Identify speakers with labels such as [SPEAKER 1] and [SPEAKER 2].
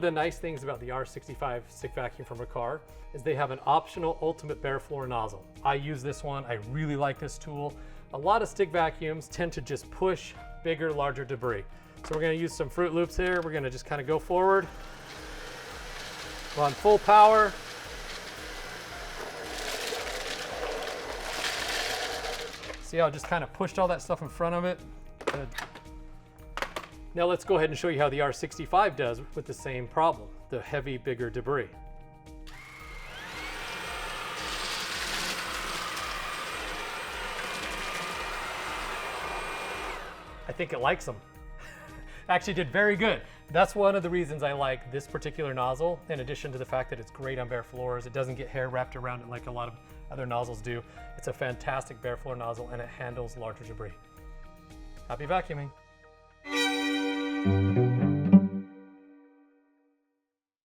[SPEAKER 1] of the nice things about the R65 stick vacuum from Riccar is they have an optional ultimate bare floor nozzle. I use this one, I really like this tool. A lot of stick vacuums tend to just push bigger, larger debris. So we're gonna use some Fruit Loops here. We're gonna just kind of go forward, go on full power. See how it just kind of pushed all that stuff in front of it? Good. Now let's go ahead and show you how the R65 does with the same problem, the heavy, bigger debris. I think it likes them. Actually did very good. That's one of the reasons I like this particular nozzle, in addition to the fact that it's great on bare floors. It doesn't get hair wrapped around it like a lot of other nozzles do. It's a fantastic bare floor nozzle and it handles larger debris. Happy vacuuming.